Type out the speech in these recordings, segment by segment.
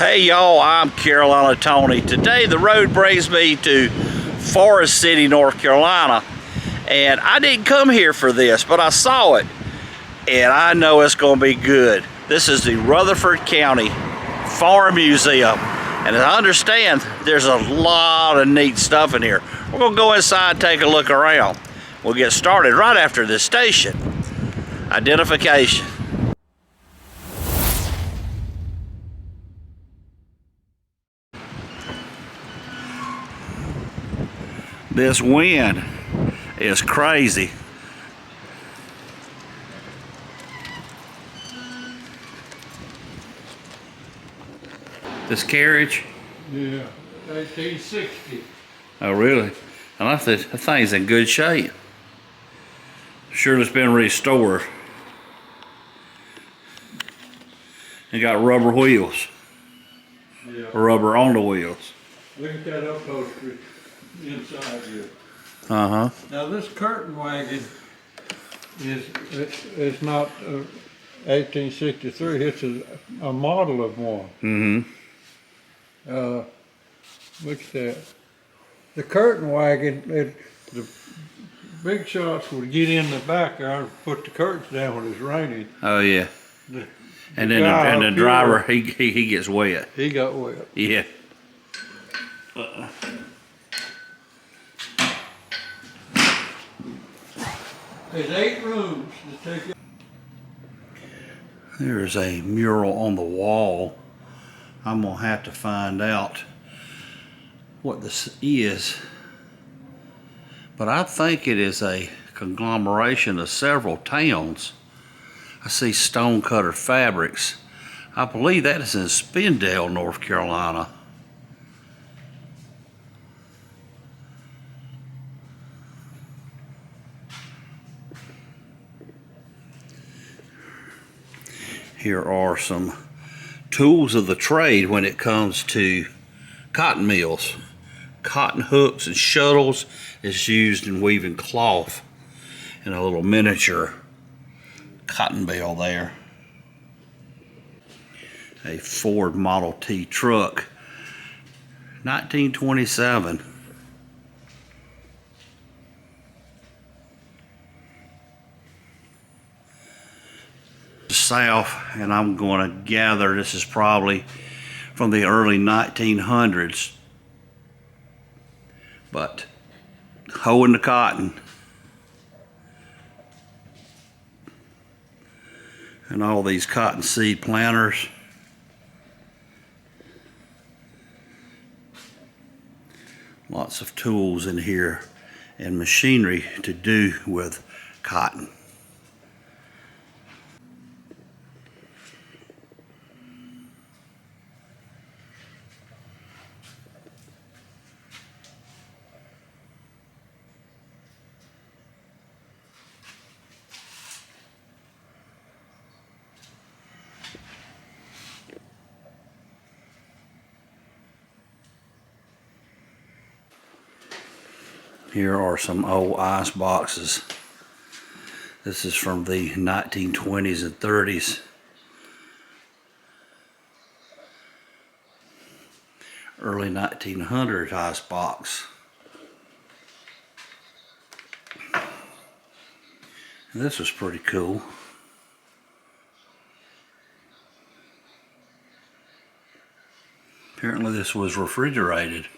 Hey y'all, I'm Carolina Tony. Today the road brings me to Forest City, North Carolina. And I didn't come here for this, but I saw it. And I know it's gonna be good. This is the Rutherford County Farm Museum. And as I understand, there's a lot of neat stuff in here. We're gonna go inside and take a look around. We'll get started right after this station. Identification. This wind is crazy. This Carriage? Yeah, 1860. Oh, really? And I think the thing's in good shape. Sure, it's been restored. It got rubber wheels. Yeah. Rubber on the wheels. Look at that upholstery inside here. Uh-huh. Now this curtain wagon it's not 1863. It's a model of one. Mm-hmm. What's that? The curtain wagon. The big shots would get in the back there and put the curtains down when it's raining. Oh, yeah. And then the guy driver, here, he gets wet. he got wet. Yeah. There's 8 rooms to take it. There's a mural on the wall. I'm gonna have to find out what this is. But I think it is a conglomeration of several towns. I see Stonecutter Fabrics. I believe that is in Spindale, North Carolina. Here are some tools of the trade when it comes to cotton mills. Cotton hooks and shuttles is used in weaving cloth, and a little miniature cotton bale there. A Ford Model T truck, 1927. South, and I'm going to gather this is probably from the early 1900s, but hoeing the cotton and all these cotton seed planters. Lots of tools in here and machinery to do with cotton. Here are some old ice boxes. This is from the 1920s and 30s. Early 1900s ice box. And this was pretty cool. Apparently this was refrigerated.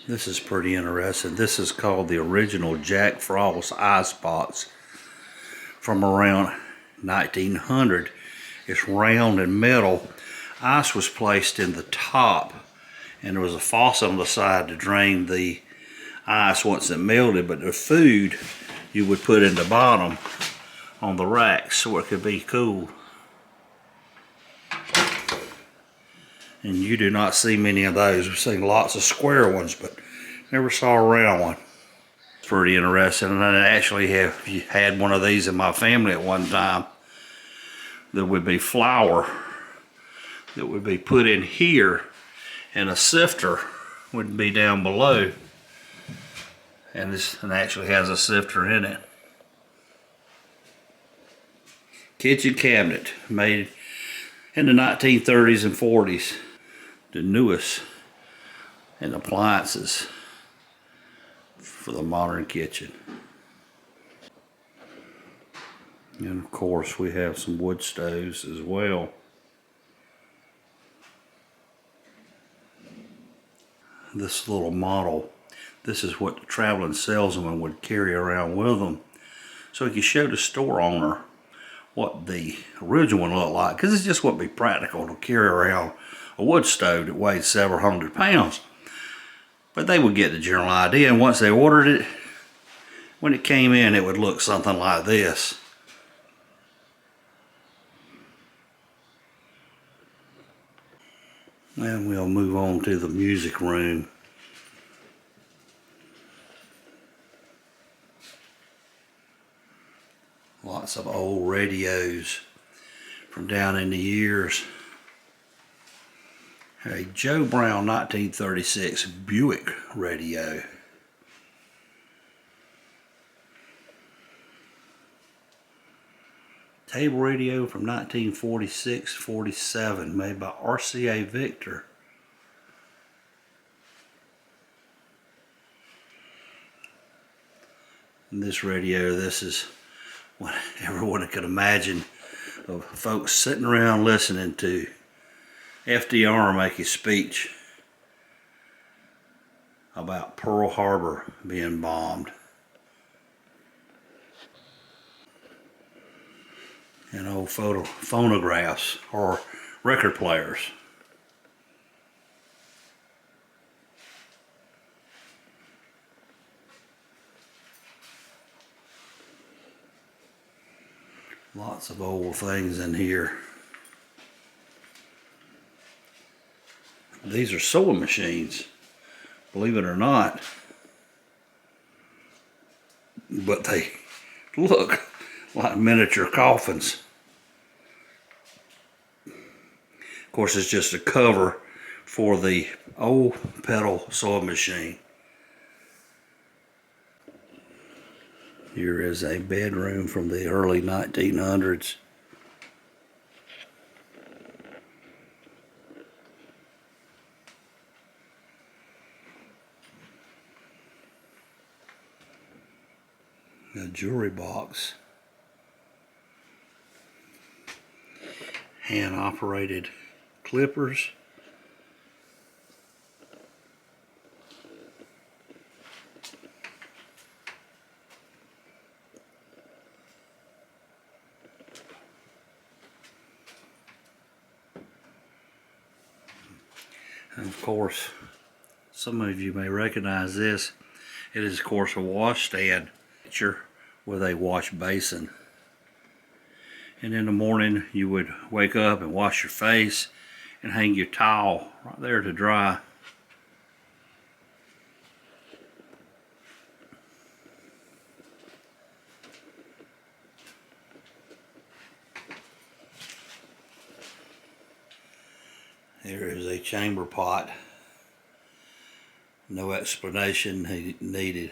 This is pretty interesting. This is called the original Jack Frost icebox from around 1900. It's round and metal. Ice was placed in the top, and there was a faucet on the side to drain the ice once it melted, but the food you would put in the bottom on the racks so it could be cool. And you do not see many of those. We've seen lots of square ones, but never saw a round one. It's pretty interesting. And I actually have had one of these in my family at one time. There would be flour that would be put in here, and a sifter would be down below. And this one actually has a sifter in it. kitchen cabinet made in the 1930s and 40s. The newest in appliances for the modern kitchen. And of course we have some wood stoves as well. This little model, this is what the traveling salesman would carry around with them, so he could show the store owner what the original one looked like, because it just wouldn't be practical to carry around a wood stove that weighed several hundred pounds. But they would get the general idea, and once they ordered it, when it came in, it would look something like this. And we'll move on to the music room. Lots of old radios from down in the years. A Joe Brown 1936 Buick radio. Table radio from 1946-47 made by RCA Victor. And this radio, this is what everyone could imagine of folks sitting around listening to FDR make his speech about Pearl Harbor being bombed. And old phonographs or record players. Lots of old things in here. These are sewing machines, believe it or not. But they look like miniature coffins. Of course, it's just a cover for the old pedal sewing machine. Here is a bedroom from the early 1900s. A jewelry box. Hand operated clippers. And of course, some of you may recognize this. It is of course a washstand with a wash basin. And in the morning you would wake up and wash your face and hang your towel right there to dry. Here is a chamber pot. No explanation needed.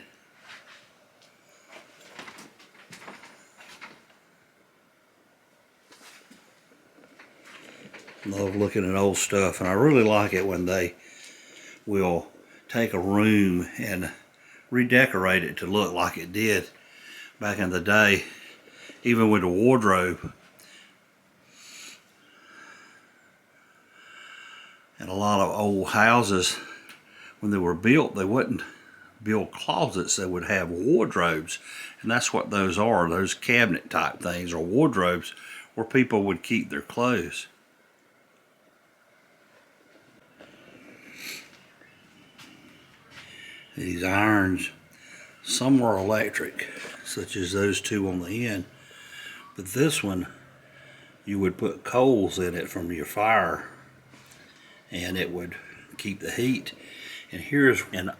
Love looking at old stuff, and I really like it when they will take a room and redecorate it to look like it did back in the day, even with the wardrobe. And a lot of old houses, when they were built, they wouldn't build closets, they would have wardrobes. And that's what those are, those cabinet type things, or wardrobes where people would keep their clothes. These irons, some were electric, such as those two on the end, but this one, you would put coals in it from your fire and it would keep the heat. And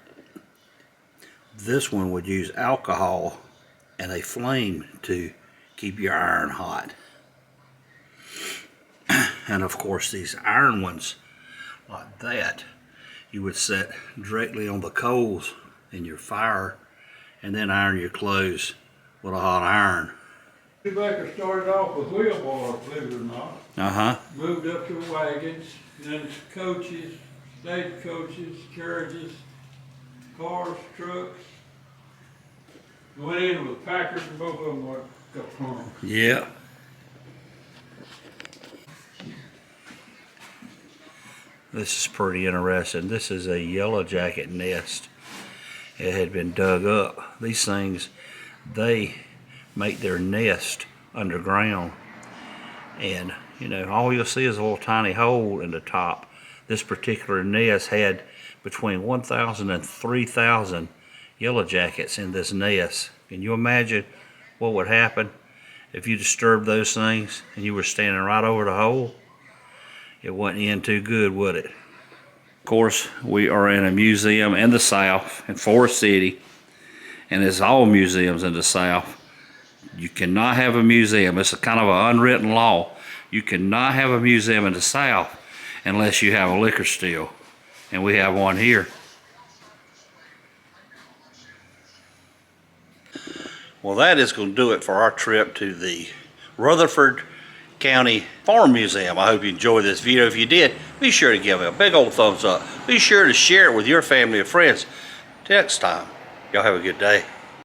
this one would use alcohol and a flame to keep your iron hot. And of course these iron ones like that, you would set directly on the coals in your fire and then iron your clothes with a hot iron. Baker started off with wheelbarrows, believe it or not. Uh-huh. Moved up to wagons, then coaches, stagecoaches, carriages, cars, trucks. Went in with Packard and both of them were home. Yeah. This is pretty interesting. This is a yellow jacket nest. It had been dug up. These things, they make their nest underground. And, you know, all you'll see is a little tiny hole in the top. This particular nest had between 1,000 and 3,000 yellow jackets in this nest. Can you imagine what would happen if you disturbed those things and you were standing right over the hole? It wasn't in too good, would it? Of course, we are in a museum in the South, in Forest City, and as all museums in the South, you cannot have a museum. It's a kind of an unwritten law. You cannot have a museum in the South unless you have a liquor still, and we have one here. Well, that is going to do it for our trip to the Rutherford County Farm Museum. I hope you enjoyed this video. If you did, be sure to give it a big old thumbs up. Be sure to share it with your family and friends. Till next time, y'all have a good day.